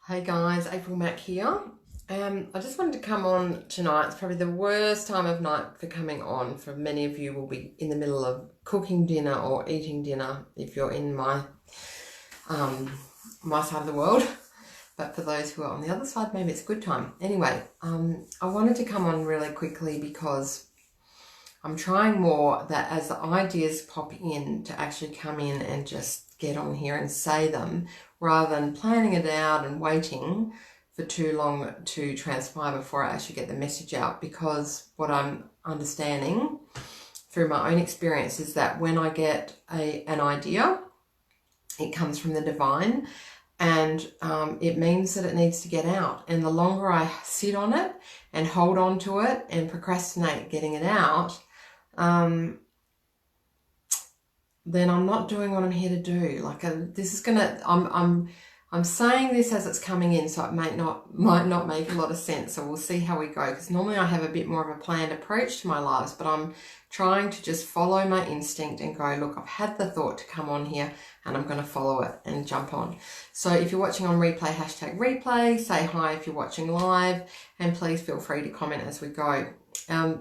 Hey guys, April Mac here. I just wanted to come on tonight. It's probably the worst time of night for coming on. For many of you will be in the middle of cooking dinner or eating dinner if you're in my side of the world. But for those who are on the other side, maybe it's a good time. Anyway, I wanted to come on really quickly because I'm trying more that as the ideas pop in to actually come in and just get on here and say them rather than planning it out and waiting for too long to transpire before I actually get the message out. Because what I'm understanding through my own experience is that when I get an idea, it comes from the divine, and it means that it needs to get out. And the longer I sit on it and hold on to it and procrastinate getting it out, then I'm not doing what I'm here to do. I'm saying this as it's coming in, so it might not make a lot of sense. So we'll see how we go, because normally I have a bit more of a planned approach to my lives, but I'm trying to just follow my instinct and go, look, I've had the thought to come on here and I'm going to follow it and jump on. So if you're watching on replay, hashtag replay, say hi if you're watching live, and please feel free to comment as we go.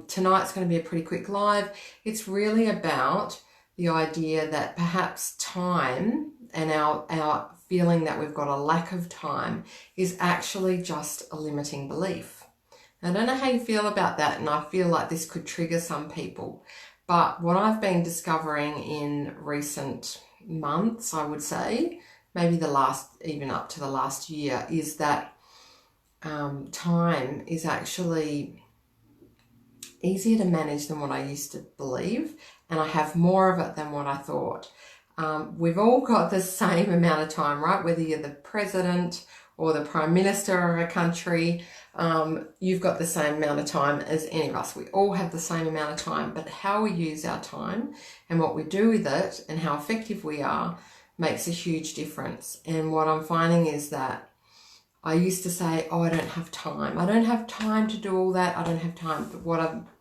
Tonight's going to be a pretty quick live. It's really about the idea that perhaps time and our feeling that we've got a lack of time is actually just a limiting belief. I don't know how you feel about that, and I feel like this could trigger some people. But what I've been discovering in recent months, I would say, maybe even up to the last year, is that time is actually easier to manage than what I used to believe, and I have more of it than what I thought. We've all got the same amount of time, right? Whether you're the president or the prime minister of a country, you've got the same amount of time as any of us. We all have the same amount of time, but how we use our time and what we do with it and how effective we are makes a huge difference. And what I'm finding is that I used to say, oh, I don't have time. I don't have time to do all that. I don't have time. But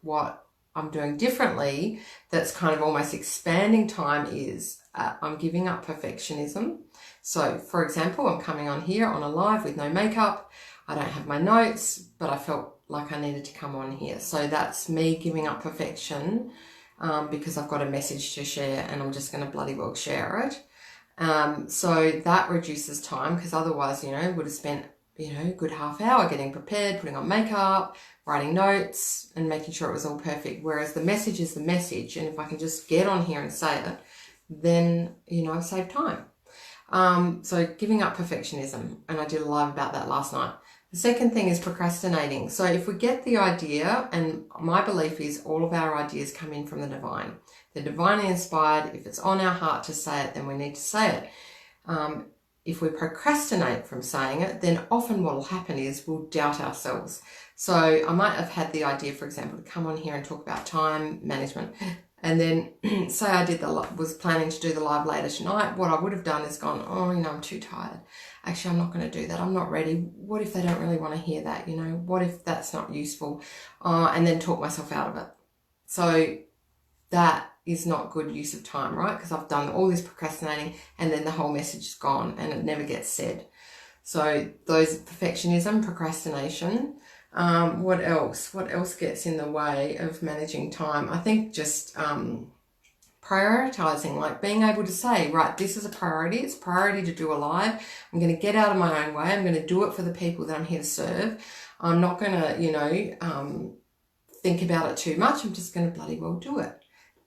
what I'm doing differently, that's kind of almost expanding time, is I'm giving up perfectionism. So, for example, I'm coming on here on a live with no makeup. I don't have my notes, but I felt like I needed to come on here. So that's me giving up perfection because I've got a message to share and I'm just going to bloody well share it. So that reduces time, because otherwise, would have spent, a good half hour getting prepared, putting on makeup, writing notes and making sure it was all perfect. Whereas the message is the message. And if I can just get on here and say it, then, I've saved time. So giving up perfectionism. And I did a live about that last night. The second thing is procrastinating. So if we get the idea, and my belief is all of our ideas come in from the divine. They're divinely inspired. If it's on our heart to say it, then we need to say it. If we procrastinate from saying it, then often what will happen is we'll doubt ourselves. So I might have had the idea, for example, to come on here and talk about time management. And then say I was planning to do the live later tonight. What I would have done is gone, oh, I'm too tired. Actually, I'm not going to do that. I'm not ready. What if they don't really want to hear that? What if that's not useful? And then talk myself out of it. So that is not good use of time, right? Because I've done all this procrastinating and then the whole message is gone and it never gets said. So those perfectionism, procrastination. What else? What else gets in the way of managing time? I think just prioritizing, like being able to say, right, this is a priority. It's a priority to do a live. I'm going to get out of my own way. I'm going to do it for the people that I'm here to serve. I'm not going to, think about it too much. I'm just going to bloody well do it.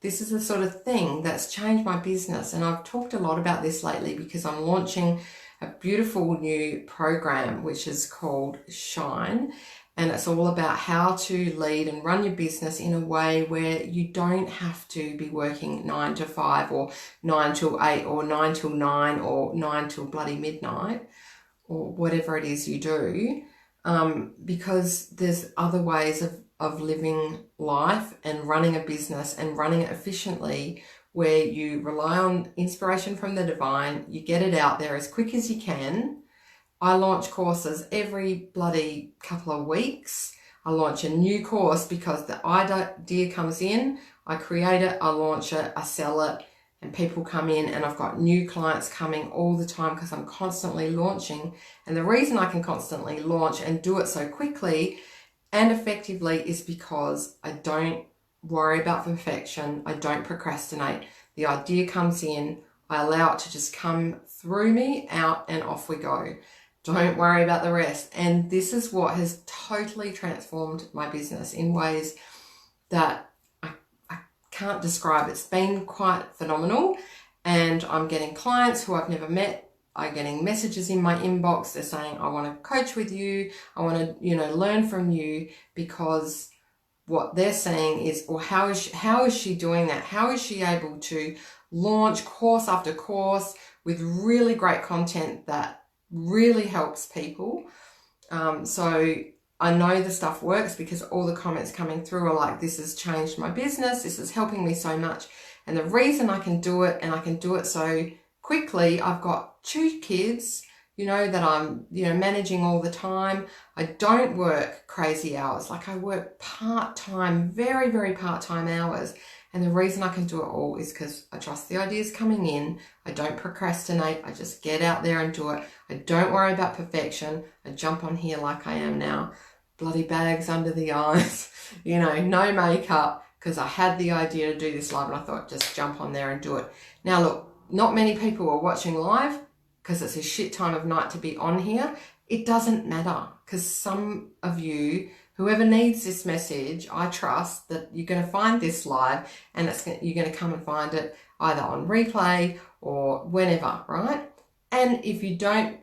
This is the sort of thing that's changed my business. And I've talked a lot about this lately because I'm launching a beautiful new program, which is called Shine. And it's all about how to lead and run your business in a way where you don't have to be working 9 to 5 or 9 till 8 or 9 till 9 or 9 till bloody midnight or whatever it is you do, because there's other ways of living life and running a business and running it efficiently, where you rely on inspiration from the divine, you get it out there as quick as you can. I launch courses every bloody couple of weeks. I launch a new course because the idea comes in, I create it, I launch it, I sell it, and people come in, and I've got new clients coming all the time because I'm constantly launching. And the reason I can constantly launch and do it so quickly and effectively is because I don't worry about perfection. I don't procrastinate. The idea comes in, I allow it to just come through me, out, and off we go. Don't worry about the rest. And this is what has totally transformed my business in ways that I can't describe. It's been quite phenomenal. And I'm getting clients who I've never met. I'm getting messages in my inbox. They're saying, I want to coach with you. I want to, learn from you, because what they're saying is, well, how is she doing that? How is she able to launch course after course with really great content that really helps people? So I know the stuff works because all the comments coming through are like, this has changed my business. This is helping me so much. And the reason I can do it, and I can do it so quickly, I've got 2 kids, that I'm, managing all the time. I don't work crazy hours. Like, I work part-time, very, very part-time hours. And the reason I can do it all is because I trust the ideas coming in. I don't procrastinate. I just get out there and do it. I don't worry about perfection. I jump on here like I am now. Bloody bags under the eyes, no makeup, because I had the idea to do this live and I thought, just jump on there and do it. Now, look, not many people are watching live because it's a shit time of night to be on here. It doesn't matter, because some of you, whoever needs this message, I trust that you're going to find this live, and you're going to come and find it either on replay or whenever, right? And if you don't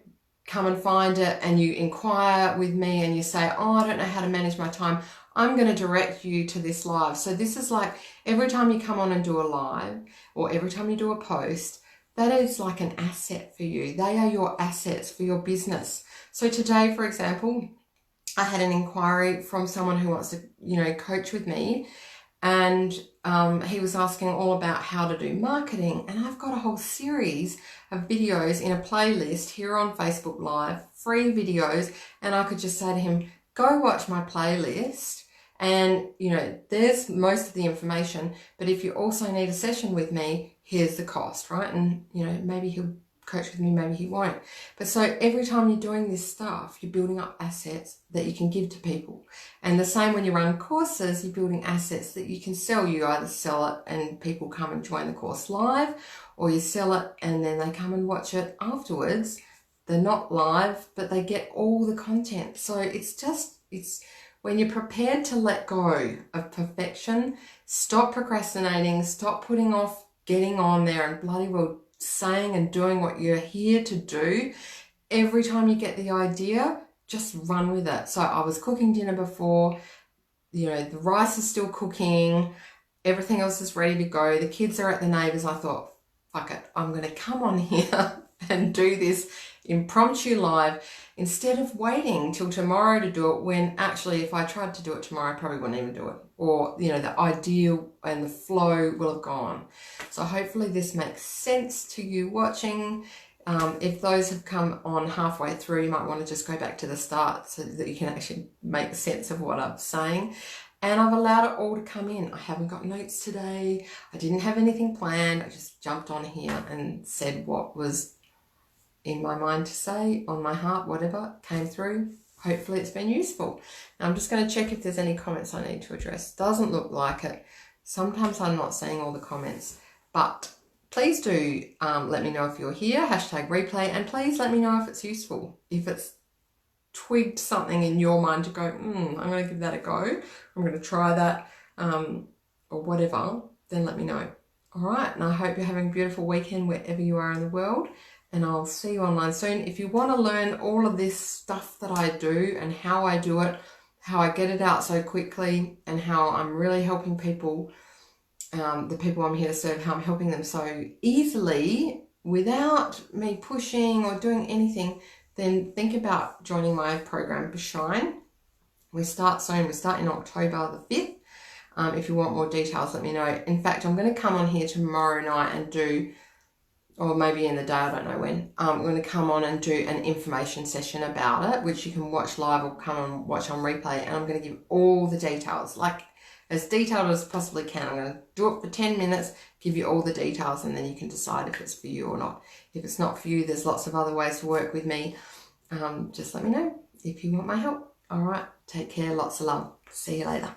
come and find it and you inquire with me and you say, oh, I don't know how to manage my time, I'm going to direct you to this live. So this is like every time you come on and do a live, or every time you do a post, that is like an asset for you. They are your assets for your business. So today, for example, I had an inquiry from someone who wants to, coach with me, and he was asking all about how to do marketing. And I've got a whole series of videos in a playlist here on Facebook Live, free videos. And I could just say to him, go watch my playlist. And, there's most of the information. But if you also need a session with me, here's the cost, right? And, maybe he'll coach with me, maybe he won't. But so every time you're doing this stuff, you're building up assets that you can give to people. And the same when you run courses, you're building assets that you can sell. You either sell it and people come and join the course live, or you sell it and then they come and watch it afterwards. They're not live, but they get all the content. So it's when you're prepared to let go of perfection, stop procrastinating, stop putting off getting on there and bloody well saying and doing what you're here to do. Every time you get the idea, just run with it. So I was cooking dinner before, the rice is still cooking, everything else is ready to go. The kids are at the neighbours. I thought, fuck it, I'm going to come on here and do this impromptu live instead of waiting till tomorrow to do it, when actually if I tried to do it tomorrow, I probably wouldn't even do it. Or, the idea and the flow will have gone. So hopefully this makes sense to you watching. If those have come on halfway through, you might want to just go back to the start so that you can actually make sense of what I'm saying. And I've allowed it all to come in. I haven't got notes today. I didn't have anything planned. I just jumped on here and said what was in my mind to say, on my heart, whatever came through. Hopefully it's been useful. Now I'm just going to check if there's any comments I need to address. Doesn't look like it. Sometimes I'm not seeing all the comments, but please do let me know if you're here, #replay, and please let me know if it's useful. If it's twigged something in your mind to go, I'm going to give that a go, I'm going to try that, or whatever, then let me know. All right, and I hope you're having a beautiful weekend wherever you are in the world. And I'll see you online soon. If you want to learn all of this stuff that I do and how I do it, how I get it out so quickly, and how I'm really helping people, the people I'm here to serve, how I'm helping them so easily without me pushing or doing anything, then think about joining my program, Shine. We start soon. We start in October the 5th. If you want more details, let me know. In fact, I'm going to come on here tomorrow night and do, or maybe in the day, I don't know when, I'm going to come on and do an information session about it, which you can watch live or come and watch on replay. And I'm going to give all the details, like as detailed as I possibly can. I'm going to do it for 10 minutes, give you all the details, and then you can decide if it's for you or not. If it's not for you, there's lots of other ways to work with me. Just let me know if you want my help. All right, take care, lots of love. See you later.